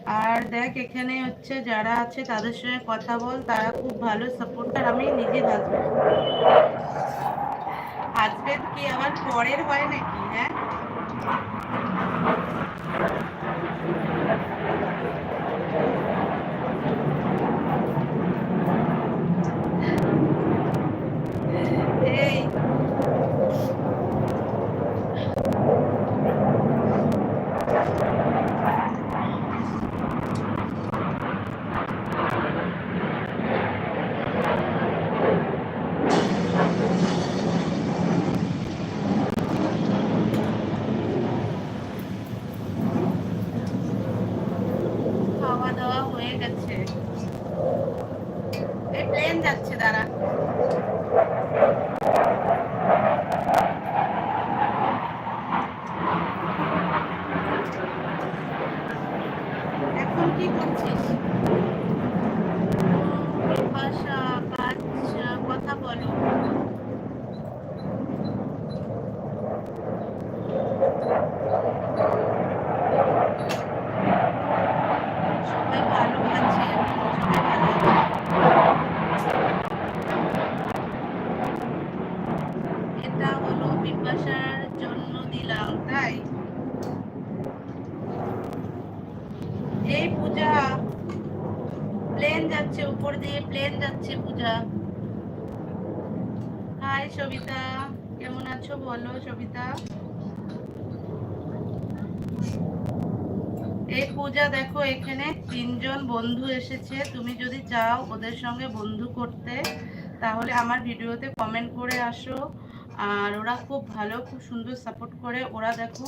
আর দেখ এখানে হচ্ছে যারা আছে তাদের সঙ্গে কথা বল, তারা খুব ভালো সাপোর্টার। আমি নিজে হাজবেন্ড, হাজবেন্ড কি আবার পরের হয় নাকি? হ্যাঁ, এই খাওয়া দাওয়া হয়ে গেছে। এই প্লেন যাচ্ছে, দাঁড়া। এখন কি করছিস? ভাষা কাজ, কথা বলো। সবাই ভালো আছে, সবাই ভালো আছে। এটা হলো বিপাশার জন্য দিলাম, তাই? এই পূজা, প্লেন যাচ্ছে উপর দিয়ে, প্লেন যাচ্ছে পূজা। হাই সবিতা, কেমন আছো বলো সবিতা। এই পূজা দেখো, এখানে 3জন বন্ধু এসেছে। তুমি যদি চাও ওদের সঙ্গে বন্ধু করতে, তাহলে আমার ভিডিওতে কমেন্ট করে আসো। আর ওরা খুব ভালো, খুব সুন্দর সাপোর্ট করে। ওরা দেখো,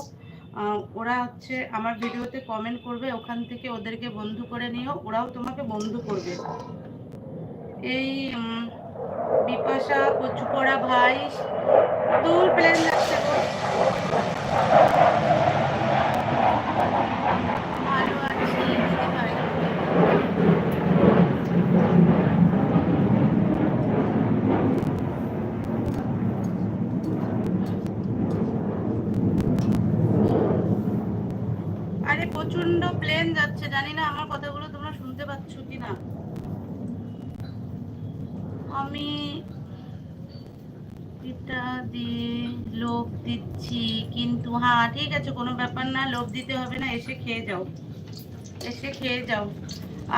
ওরা হচ্ছে আমার ভিডিওতে কমেন্ট করবে, ওখান থেকে ওদেরকে বন্ধু করে নিও, ওরাও তোমাকে বন্ধু করবে। এই বিপাশা, কচুকোড়া ভাই, দূর প্লেন যাচ্ছে গো। ভালো আছি দিদি ভাই। আরে প্রচন্ড প্লেন যাচ্ছে, জানি না আমার কথাগুলো তোমরা শুনতে পাচ্ছ কিনা। আমি এটা দিয়ে লোভ দিচ্ছি, কিন্তু হ্যাঁ ঠিক আছে, কোনো ব্যাপার না, লোভ দিতে হবে না, এসে খেয়ে যাও, এসে খেয়ে যাও।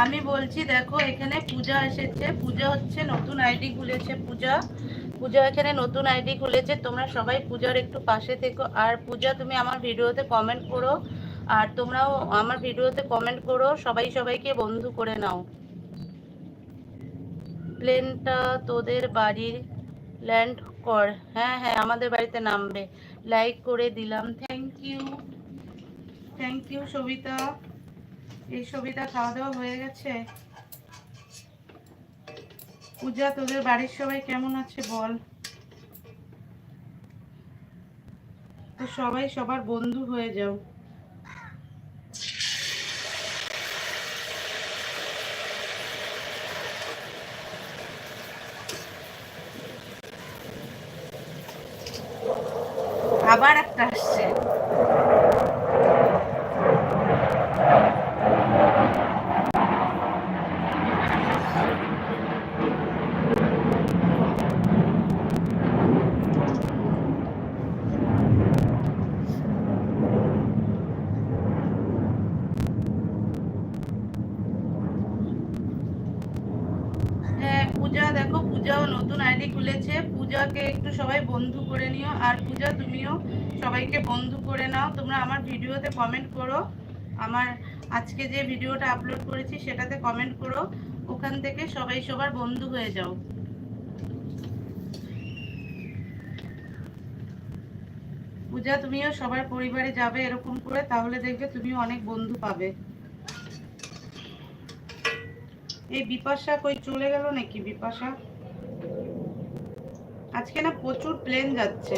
আমি বলছি দেখো, এখানে পূজা এসেছে। পূজা হচ্ছে নতুন আইডি খুলেছে। পূজা, পূজা এখানে নতুন আইডি খুলেছে। তোমরা সবাই পূজার একটু পাশে থেকো। আর পূজা, তুমি আমার ভিডিওতে কমেন্ট করো, আর তোমরাও আমার ভিডিওতে কমেন্ট করো, সবাই সবাইকে বন্ধু করে নাও। প্লেনটা তোদের বাড়ির ল্যান্ড কর। হ্যাঁ হ্যাঁ, আমাদের বাড়িতে নামবে। লাইক করে দিলাম, thank you, thank you Sabita. এই সবিতা, খাওয়া দাওয়া হয়ে গেছে? পূজা, তোদের বাড়ির সবাই কেমন আছে বল। তো সবাই সবার বন্ধু হয়ে যাও। আবার একটা আসছে। হ্যাঁ পূজা, দেখো পূজাও নতুন আইডি খুলেছে। পূজাকে একটু সবাই বন্ধু করে নিও। আর পূজা, তুমিও সবাইকে বন্ধু করে নাও। তোমরা আমার ভিডিওতে কমেন্ট করো, আমার আজকে যে ভিডিওটা আপলোড করেছি সেটাতে কমেন্ট করো, ওখান থেকে সবাই সবার বন্ধু হয়ে যাও। পূজা, তুমিও সবার পরিবারে যাবে এরকম করে, তাহলে দেখবে তুমিও অনেক বন্ধু পাবে। এই বিপাশা কই চলে গেল নাকি? বিপাশা, আজকে না প্রচুর প্লেন যাচ্ছে।